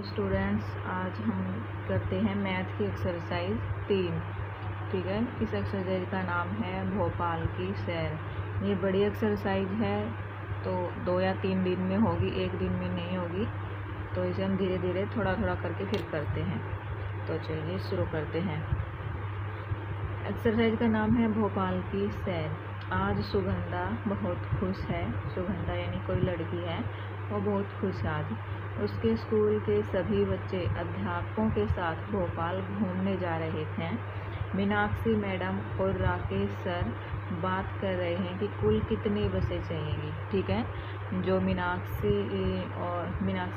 Students, आज हम करते हैं मैथ की एक्सरसाइज 3। ठीक है, इस एक्सरसाइज का नाम है भोपाल की सैर। ये बड़ी एक्सरसाइज है तो 2 या 3 दिन में होगी, एक दिन में नहीं होगी। तो इसे हम धीरे धीरे थोड़ा थोड़ा करके फिर करते हैं। तो चलिए शुरू करते हैं। एक्सरसाइज का नाम है भोपाल की सैर। आज सुगंधा बहुत खुश है। सुगंधा यानी कोई लड़की है, वो बहुत खुश है आज। उसके स्कूल के सभी बच्चे अध्यापकों के साथ भोपाल घूमने जा रहे थे। मीनाक्षी मैडम और राकेश सर बात कर रहे हैं कि कुल कितनी बसें चाहिएगी। ठीक है, जो मीनाक्षी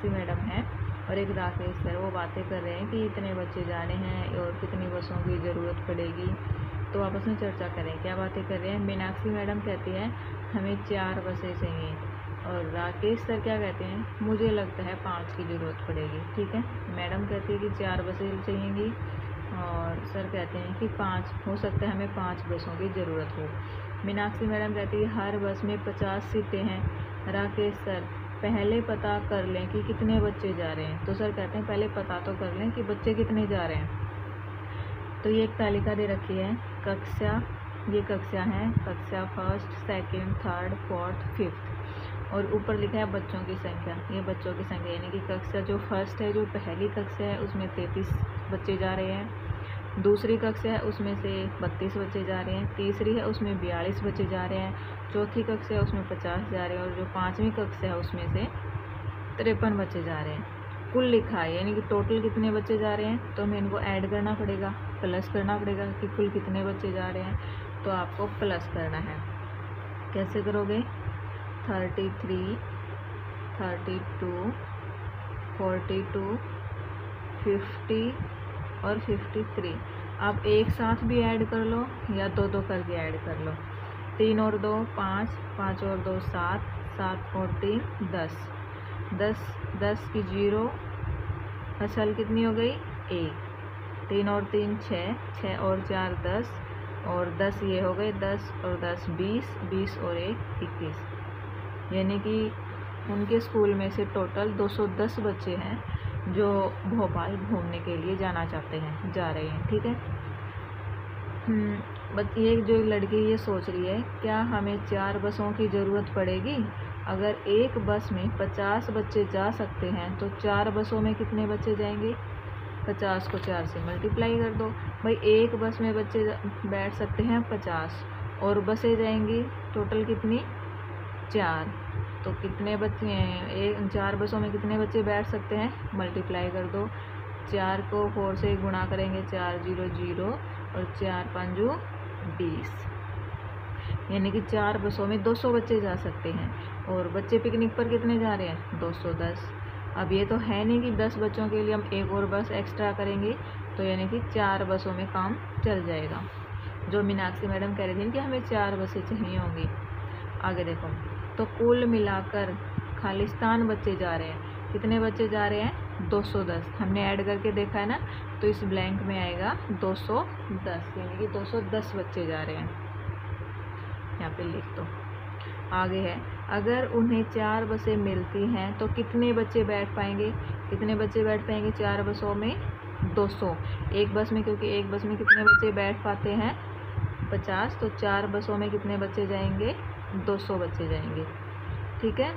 मैडम है और एक राकेश सर, वो बातें कर रहे हैं कि इतने बच्चे जाने हैं और कितनी बसों की ज़रूरत पड़ेगी। तो आपस में चर्चा करें, क्या बातें कर रहे हैं। मीनाक्षी मैडम कहती है हमें 4 बसें चाहिए और राकेश सर क्या कहते हैं, मुझे लगता है 5 की ज़रूरत पड़ेगी। ठीक है, मैडम कहती है कि 4 बसें चाहिएंगी और सर कहते हैं कि 5 हो सकता है, हमें 5 बसों की ज़रूरत हो। मीनाक्षी मैडम कहती है हर बस में 50 सीटें हैं। राकेश सर पहले पता कर लें कि कितने बच्चे जा रहे हैं। तो सर कहते हैं पहले पता तो कर लें कि बच्चे कितने जा रहे हैं। तो ये एक तालिका दे रखी है, ये कक्षा है, कक्षा 1st, 2nd, 3rd, 4th, 5th और ऊपर लिखा है बच्चों की संख्या। ये बच्चों की संख्या यानी कि कक्षा जो 1st है, जो पहली कक्षा है, उसमें 33 बच्चे जा रहे हैं। दूसरी कक्षा है उसमें से 32 बच्चे जा रहे हैं। तीसरी है उसमें 42 बच्चे जा रहे हैं। चौथी कक्षा है उसमें 50 जा रहे हैं और जो 5वीं कक्षा है उसमें से 53 बच्चे जा रहे हैं। कुल लिखा है यानी कि टोटल कितने बच्चे जा रहे हैं, तो हमें इनको ऐड करना पड़ेगा, प्लस करना पड़ेगा कि कुल कितने बच्चे जा रहे हैं। तो आपको प्लस करना है। कैसे करोगे, 33, 32, 42, 50 और 53 आप एक साथ भी ऐड कर लो या 2-2 करके ऐड कर लो। 3 और 2 5, 5 और 2 7, 7 और 3 10, 10 की 0 असल कितनी हो गई 1। 3 और 3 6, 6 और 4 10 और 10 ये हो गए 10 और 10 20, 20 और 1 21। यानी कि उनके स्कूल में से टोटल 210 बच्चे हैं जो भोपाल घूमने के लिए जाना चाहते हैं, जा रहे हैं। ठीक है, बट ये जो लड़की ये सोच रही है क्या हमें 4 बसों की ज़रूरत पड़ेगी। अगर एक बस में 50 बच्चे जा सकते हैं तो 4 बसों में कितने बच्चे जाएंगे। 50 को 4 से मल्टीप्लाई कर दो भाई। एक बस में बच्चे बैठ सकते हैं 50 और बसें जाएंगी टोटल कितनी 4। तो कितने बच्चे हैं, 4 बसों में कितने बच्चे बैठ सकते हैं, मल्टीप्लाई कर दो। 4 को 4 से गुणा करेंगे 4 0 0 और 4 5 20, यानी कि 4 बसों में 200 बच्चे जा सकते हैं। और बच्चे पिकनिक पर कितने जा रहे हैं 210। अब ये तो है नहीं कि 10 बच्चों के लिए हम एक और बस एक्स्ट्रा करेंगे, तो यानी कि 4 बसों में काम चल जाएगा। जो मीनाक्षी मैडम कह रही थी कि हमें 4 बसें चाहिए होंगी। आगे देखो, तो कुल मिलाकर खालिस्तान बच्चे जा रहे हैं। कितने बच्चे जा रहे हैं 210। हमने ऐड करके देखा है ना, तो इस ब्लैंक में आएगा 210, यानी कि 210 बच्चे जा रहे हैं। यहाँ पे लिख दो। आगे है, अगर उन्हें 4 बसें मिलती हैं तो कितने बच्चे बैठ पाएंगे। कितने बच्चे बैठ पाएंगे 4 बसों में 200। एक बस में, क्योंकि एक बस में कितने बच्चे बैठ पाते हैं 50, तो 4 बसों में कितने बच्चे जाएंगे 200 बच्चे जाएंगे। ठीक है,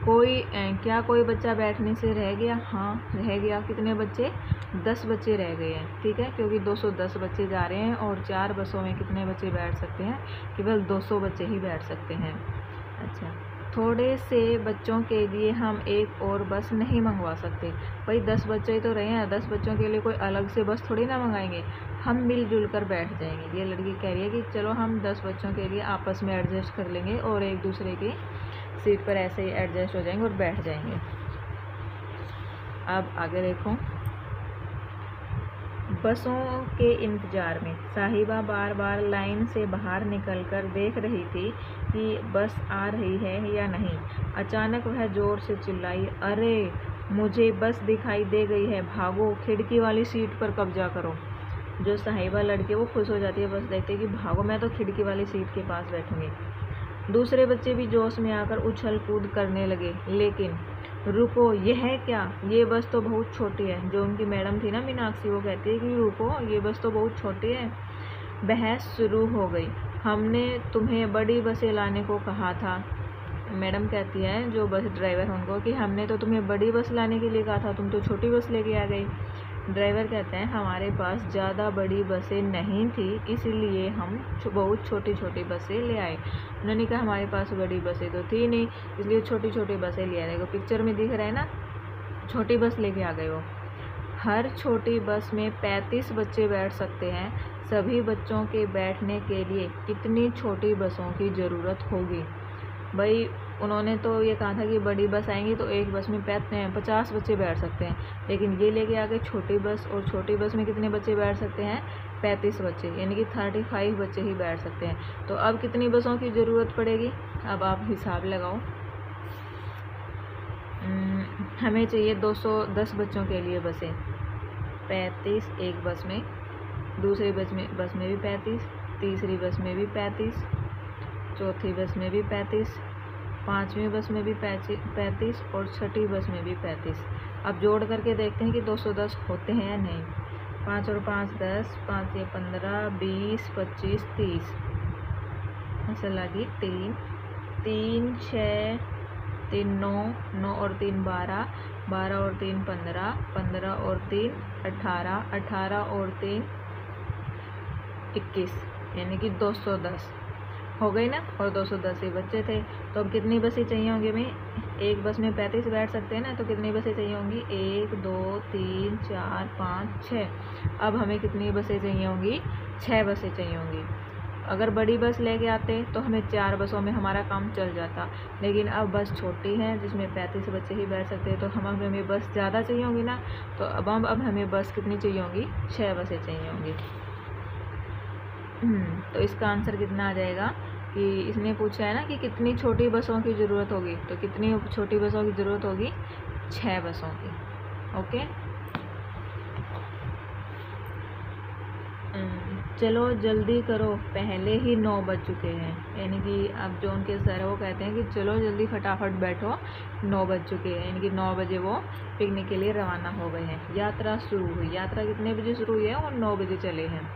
क्या कोई बच्चा बैठने से रह गया। हाँ रह गया, कितने बच्चे 10 बच्चे रह गए हैं। ठीक है, क्योंकि 210 बच्चे जा रहे हैं और 4 बसों में कितने बच्चे बैठ सकते हैं, केवल 200 बच्चे ही बैठ सकते हैं। अच्छा, थोड़े से बच्चों के लिए हम एक और बस नहीं मंगवा सकते। भाई 10 बच्चे ही तो रहे हैं, 10 बच्चों के लिए कोई अलग से बस थोड़ी ना मंगाएंगे, हम मिलजुल कर बैठ जाएंगे। ये लड़की कह रही है कि चलो हम 10 बच्चों के लिए आपस में एडजस्ट कर लेंगे और एक दूसरे की सीट पर ऐसे ही एडजस्ट हो जाएंगे और बैठ जाएंगे। अब आगे देखो, बसों के इंतज़ार में साहिबा बार बार लाइन से बाहर निकलकर देख रही थी कि बस आ रही है या नहीं। अचानक वह ज़ोर से चिल्लाई, अरे मुझे बस दिखाई दे गई है, भागो खिड़की वाली सीट पर कब्जा करो। जो साहिबा लड़की वो खुश हो जाती है, बस देखते कि भागो, मैं तो खिड़की वाली सीट के पास बैठूंगी। दूसरे बच्चे भी जोश में आकर उछल कूद करने लगे, लेकिन रुको, यह है क्या, ये बस तो बहुत छोटी है। जो उनकी मैडम थी ना मीनाक्षी, वो कहती है कि रुको, ये बस तो बहुत छोटी है। बहस शुरू हो गई। हमने तुम्हें बड़ी बसें लाने को कहा था। मैडम कहती है जो बस ड्राइवर है उनको कि हमने तो तुम्हें बड़ी बस लाने के लिए कहा था, तुम तो छोटी बस लेके आ गई। ड्राइवर कहते हैं हमारे पास ज़्यादा बड़ी बसें नहीं थी, इसलिए हम बहुत छोटी छोटी बसें ले आए। उन्होंने कहा हमारे पास बड़ी बसें तो थी नहीं, इसलिए छोटी छोटी बसें ले आए। देखो पिक्चर में दिख रहा है ना, छोटी बस लेके आ गए वो। हर छोटी बस में 35 बच्चे बैठ सकते हैं। सभी बच्चों के बैठने के लिए कितनी छोटी बसों की ज़रूरत होगी? भाई उन्होंने तो ये कहा था कि बड़ी बस आएंगी तो एक बस में 50 बच्चे बैठ सकते हैं, लेकिन ये लेके आ गए छोटी बस, और छोटी बस में कितने बच्चे बैठ सकते हैं? 35 बच्चे, यानी कि 35 बच्चे ही बैठ सकते हैं। तो अब कितनी बसों की ज़रूरत पड़ेगी? अब आप हिसाब लगाओ। हमें चाहिए 210 बच्चों के लिए बसें। 35 एक बस में, दूसरी बस में भी 35, तीसरी बस में भी 35, चौथी बस में भी 35, पाँचवीं बस में भी 35 और छठी बस में भी 35। अब जोड़ करके देखते हैं कि 210 होते हैं या नहीं। 5 और 5 10, 5 या 15, 20, 25, 30। ऐसा लगी 3 3 6 3 9, 9 और 3 12, 12 और 3 15, 15 और 3 18, 18 और 3 21, यानी कि 210 हो गई ना। और 210 ही बच्चे थे। तो अब कितनी बसें चाहिए होंगी हमें? एक बस में 35 बैठ सकते हैं ना, तो कितनी बसें चाहिए होंगी? 1 2 3 4 5 6। अब हमें कितनी बसें चाहिए होंगी? 6 बसें चाहिए होंगी। अगर बड़ी बस लेके आते तो हमें 4 बसों में हमारा काम चल जाता, लेकिन अब बस छोटी है जिसमें 35 बच्चे ही बैठ सकते हैं, तो हमें बस ज़्यादा चाहिए होंगी ना। तो अब हमें बस कितनी चाहिए होंगी? 6 बसें चाहिए होंगी। तो इसका आंसर कितना आ जाएगा कि इसने पूछा है ना कि कितनी छोटी बसों की ज़रूरत होगी, तो कितनी छोटी बसों की ज़रूरत होगी? 6 बसों की। ओके, चलो जल्दी करो, पहले ही 9 बज चुके हैं। यानी कि अब जो उनके सर है वो कहते हैं कि चलो जल्दी फटाफट बैठो, 9 बज चुके हैं। यानी कि 9 बजे वो पिकनिक के लिए रवाना हो गए हैं। यात्रा शुरू हुई। यात्रा कितने बजे शुरू हुई है? और 9 बजे चले हैं।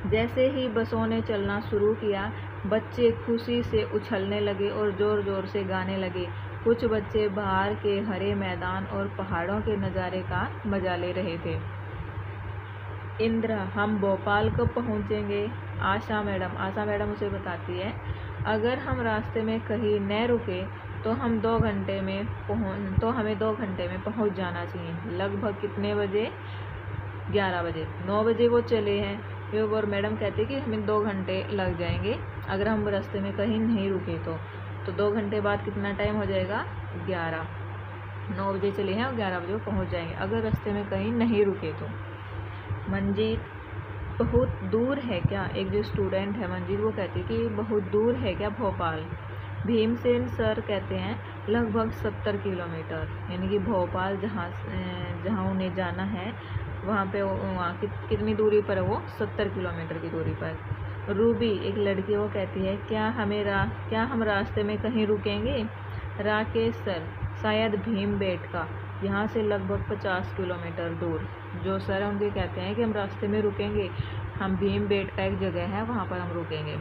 जैसे ही बसों ने चलना शुरू किया, बच्चे खुशी से उछलने लगे और ज़ोर ज़ोर से गाने लगे। कुछ बच्चे बाहर के हरे मैदान और पहाड़ों के नज़ारे का मजा ले रहे थे। इंद्र, हम भोपाल कब पहुंचेंगे? आशा मैडम उसे बताती है, अगर हम रास्ते में कहीं न रुके तो हमें 2 घंटे में पहुंच जाना चाहिए। लगभग कितने बजे? 11 बजे। 9 बजे वो चले हैं, और मैडम कहती है कि हमें 2 घंटे लग जाएंगे अगर हम रास्ते में कहीं नहीं रुके तो 2 घंटे बाद कितना टाइम हो जाएगा? 11। 9 बजे चले हैं और 11 बजे वो पहुँच जाएंगे अगर रास्ते में कहीं नहीं रुके तो। मंजीत, बहुत दूर है क्या? एक जो स्टूडेंट है मंजीत, वो कहती है कि बहुत दूर है क्या भोपाल? भीमसेन सर कहते हैं लगभग 70 किलोमीटर। यानी कि भोपाल जहाँ उन्हें जाना है वहाँ कितनी दूरी पर है वो? 70 किलोमीटर की दूरी पर। रूबी, एक लड़की, वो कहती है क्या हम रास्ते में कहीं रुकेंगे? राकेश सर, शायद भीमबेटका, यहाँ से लगभग 50 किलोमीटर दूर। जो सर है उनके कहते हैं कि हम रास्ते में रुकेंगे, हम भीमबेटका एक जगह है वहाँ पर हम रुकेंगे।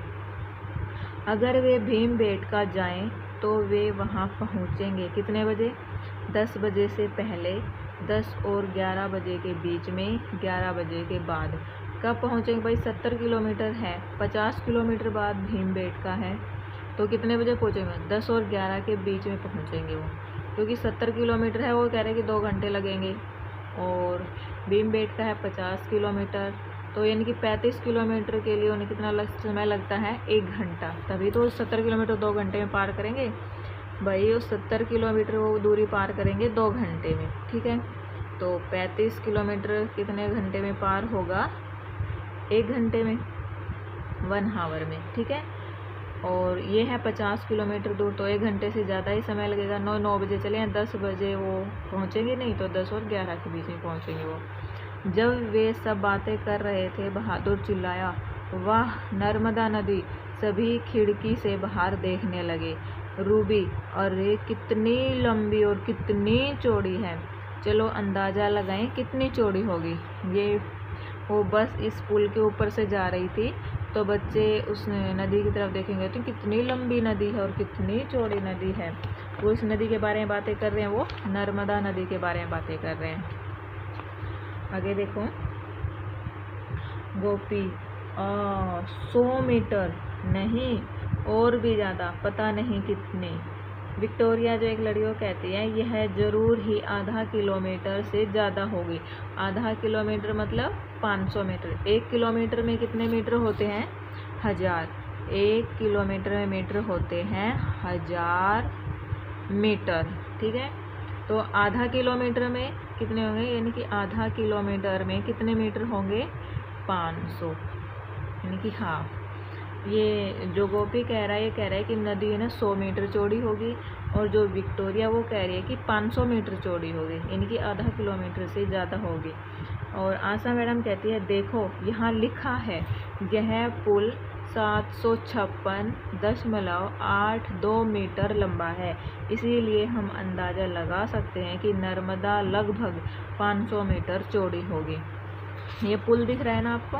अगर वे भीमबेटका जाएं तो वे वहाँ पहुँचेंगे कितने बजे? 10 बजे से पहले, 10 और 11 बजे के बीच में, 11 बजे के बाद। कब पहुँचेंगे भाई? 70 किलोमीटर है, 50 किलोमीटर बाद भीमबेटका है, तो कितने बजे पहुँचेंगे? 10 और 11 के बीच में पहुँचेंगे वो, क्योंकि 70 किलोमीटर है, वो कह रहे हैं कि 2 घंटे लगेंगे, और भीमबेटका है 50 किलोमीटर, तो यानी कि 35 किलोमीटर के लिए उन्हें कितना समय लगता है? 1 घंटा। तभी तो 70 किलोमीटर 2 घंटे में पार करेंगे भाई। वो 70 किलोमीटर वो दूरी पार करेंगे 2 घंटे में, ठीक है। तो 35 किलोमीटर कितने घंटे में पार होगा? 1 घंटे में, 1 आवर में, ठीक है। और ये है 50 किलोमीटर दूर, तो 1 घंटे से ज़्यादा ही समय लगेगा। 9 बजे चले हैं, 10 बजे वो पहुँचेंगे नहीं, तो 10 और 11 के बीच में पहुँचेंगे वो। जब वे सब बातें कर रहे थे, बहादुर चिल्लाया, वाह नर्मदा नदी! सभी खिड़की से बाहर देखने लगे। रूबी, और ये कितनी लंबी और कितनी चौड़ी है। चलो अंदाज़ा लगाएं कितनी चौड़ी होगी। ये वो बस इस पुल के ऊपर से जा रही थी, तो बच्चे उस नदी की तरफ देखेंगे तो कितनी लंबी नदी है और कितनी चौड़ी नदी है। वो इस नदी के बारे में बातें कर रहे हैं, वो नर्मदा नदी के बारे में बातें कर रहे हैं। आगे देखो, गोपी 100 मीटर नहीं और भी ज़्यादा, पता नहीं कितने। विक्टोरिया जो एक लड़की को कहती है, यह ज़रूर ही आधा किलोमीटर से ज़्यादा होगी। आधा किलोमीटर मतलब 500 मीटर। 1 किलोमीटर में कितने मीटर होते हैं? 1000। 1 किलोमीटर में मीटर होते हैं 1000 मीटर। ठीक है, तो आधा किलोमीटर में कितने होंगे, यानी कि आधा किलोमीटर में कितने मीटर होंगे? 500, यानी कि हाफ। ये जो गोपी कह रहा है, ये कह रहा है कि नदी है ना 100 मीटर चौड़ी होगी, और जो विक्टोरिया वो कह रही है कि 500 मीटर चौड़ी होगी, यानी कि आधा किलोमीटर से ज़्यादा होगी। और आशा मैडम कहती है, देखो यहाँ लिखा है यह पुल 756.82 मीटर लंबा है, इसीलिए हम अंदाज़ा लगा सकते हैं कि नर्मदा लगभग 500 मीटर चौड़ी होगी। ये पुल दिख रहा है ना आपको?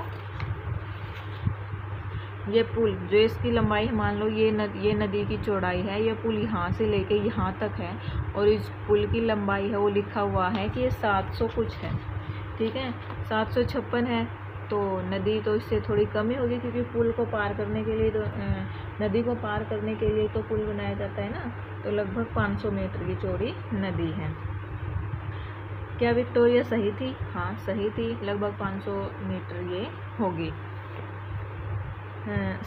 ये पुल जो इसकी लंबाई, मान लो ये नदी की चौड़ाई है, ये पुल यहाँ से लेके यहाँ तक है, और इस पुल की लंबाई है वो लिखा हुआ है कि ये 700 कुछ है। ठीक है, 756 है, तो नदी तो इससे थोड़ी कम ही होगी, क्योंकि पुल को पार करने के लिए तो नदी को पार करने के लिए तो पुल बनाया जाता है ना, तो लगभग 500 मीटर की चौड़ी नदी है। क्या विक्टोरिया सही थी? हाँ सही थी, लगभग 500 मीटर ये होगी।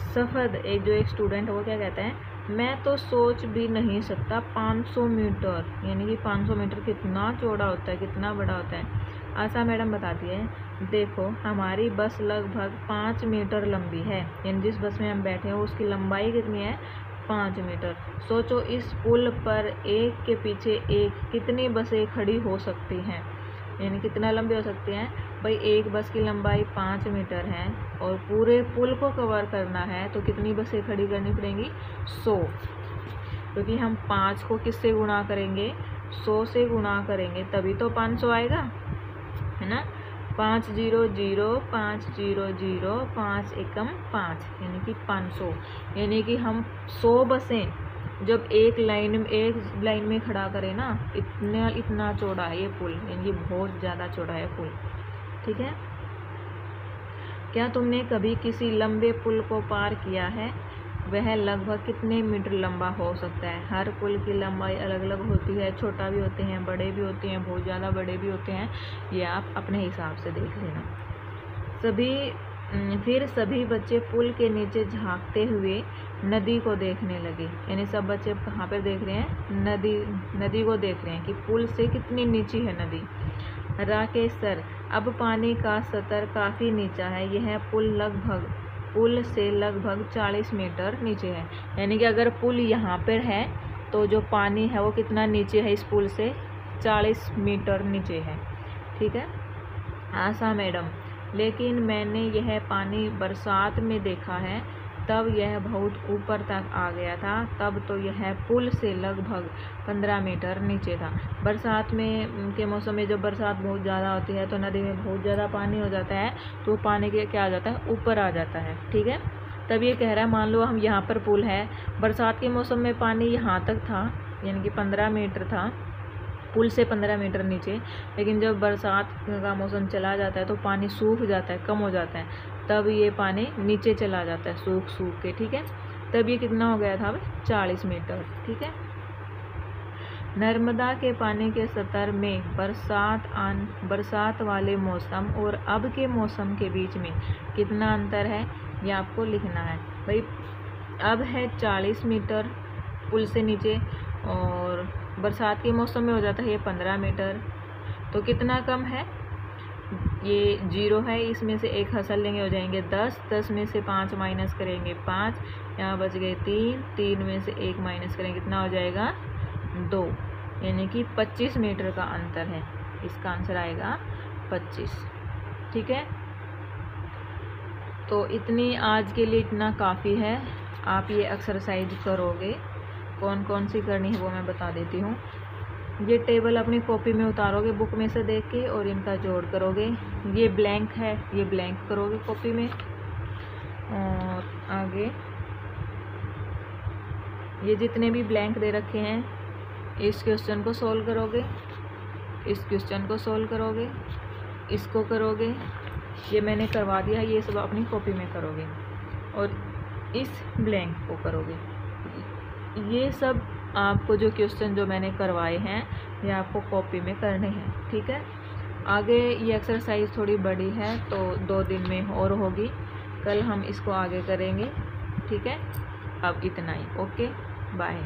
सफ़द एक स्टूडेंट है, वो क्या कहता है, मैं तो सोच भी नहीं सकता 500 मीटर, यानी कि 500 मीटर कितना चौड़ा होता है, कितना बड़ा होता है। आशा मैडम बताती है, देखो हमारी बस लगभग 5 मीटर लंबी है, यानी जिस बस में हम बैठे हैं उसकी लंबाई कितनी है? 5 मीटर। सोचो इस पुल पर एक के पीछे एक कितनी बसें खड़ी हो सकती हैं, यानी कितना लंबी हो सकती हैं भाई। एक बस की लंबाई 5 मीटर है और पूरे पुल को कवर करना है, तो कितनी बसें खड़ी करनी पड़ेंगी? 100, क्योंकि हम 5 को किससे गुणा करेंगे? 100 से गुणा करेंगे, तभी तो 500 आएगा, है ना। 5 0 0 5 0 0 5 एकम 5, यानी कि 500, यानी कि हम 100 बसें जब एक लाइन में खड़ा करें ना, इतना चौड़ा है ये पुल, यानी कि बहुत ज़्यादा चौड़ा है पुल। ठीक है, क्या तुमने कभी किसी लंबे पुल को पार किया है? वह लगभग कितने मीटर लंबा हो सकता है? हर पुल की लंबाई अलग अलग होती है, छोटा भी होते हैं, बड़े भी होते हैं, बहुत ज़्यादा बड़े भी होते हैं, ये आप अपने हिसाब से देख लेना। फिर सभी बच्चे पुल के नीचे झांकते हुए नदी को देखने लगे, यानी सब बच्चे कहाँ पर देख रहे हैं? नदी को देख रहे हैं कि पुल से कितनी नीची है नदी। राकेश सर, अब पानी का स्तर काफ़ी नीचा है, यह पुल से लगभग 40 मीटर नीचे है, यानी कि अगर पुल यहाँ पर है तो जो पानी है वो कितना नीचे है? इस पुल से 40 मीटर नीचे है। ठीक है। आशा मैडम, लेकिन मैंने यह पानी बरसात में देखा है, तब यह बहुत ऊपर तक आ गया था, तब तो यह पुल से लगभग 15 मीटर नीचे था। बरसात में के मौसम में जब बरसात बहुत ज़्यादा होती है तो नदी में बहुत ज़्यादा पानी हो जाता है, तो पानी के क्या आ जाता है? ऊपर आ जाता है। ठीक है, तब ये कह रहा है, मान लो हम यहाँ पर पुल है, बरसात के मौसम में पानी यहाँ तक था, यानी कि 15 मीटर था, पुल से 15 मीटर नीचे, लेकिन जब बरसात का मौसम चला जाता है तो पानी सूख जाता है, कम हो जाता है, तब ये पानी नीचे चला जाता है सूख के। ठीक है, तब ये कितना हो गया था? 40 मीटर। ठीक है। नर्मदा के पानी के स्तर में बरसात वाले मौसम और अब के मौसम के बीच में कितना अंतर है, ये आपको लिखना है भाई। अब है 40 मीटर पुल से नीचे, और बरसात के मौसम में हो जाता है ये 15 मीटर, तो कितना कम है? ये 0 है, इसमें से 1 हंसल लेंगे, हो जाएंगे 10, 10 में से 5 माइनस करेंगे 5, यहाँ बच गए 3, 3 में से 1 माइनस करेंगे, कितना हो जाएगा? 2, यानी कि 25 मीटर का अंतर है। इसका आंसर आएगा 25। ठीक है, तो इतनी आज के लिए इतना काफ़ी है। आप ये एक्सरसाइज करोगे कौन कौन सी करनी है वो मैं बता देती हूँ। ये टेबल अपनी कॉपी में उतारोगे बुक में से देख के और इनका जोड़ करोगे। ये ब्लैंक है, ये ब्लैंक करोगे कॉपी में। और आगे ये जितने भी ब्लैंक दे रखे हैं इस क्वेश्चन को सोल्व करोगे, इस क्वेश्चन को सोल्व करोगे, इसको करोगे, ये मैंने करवा दिया, ये सब अपनी कॉपी में करोगे और इस ब्लैंक को करोगे। ये सब आपको जो क्वेश्चन जो मैंने करवाए हैं ये आपको कॉपी में करने हैं, ठीक है। आगे ये एक्सरसाइज थोड़ी बड़ी है तो 2 दिन में और होगी, कल हम इसको आगे करेंगे, ठीक है। अब इतना ही, ओके बाय।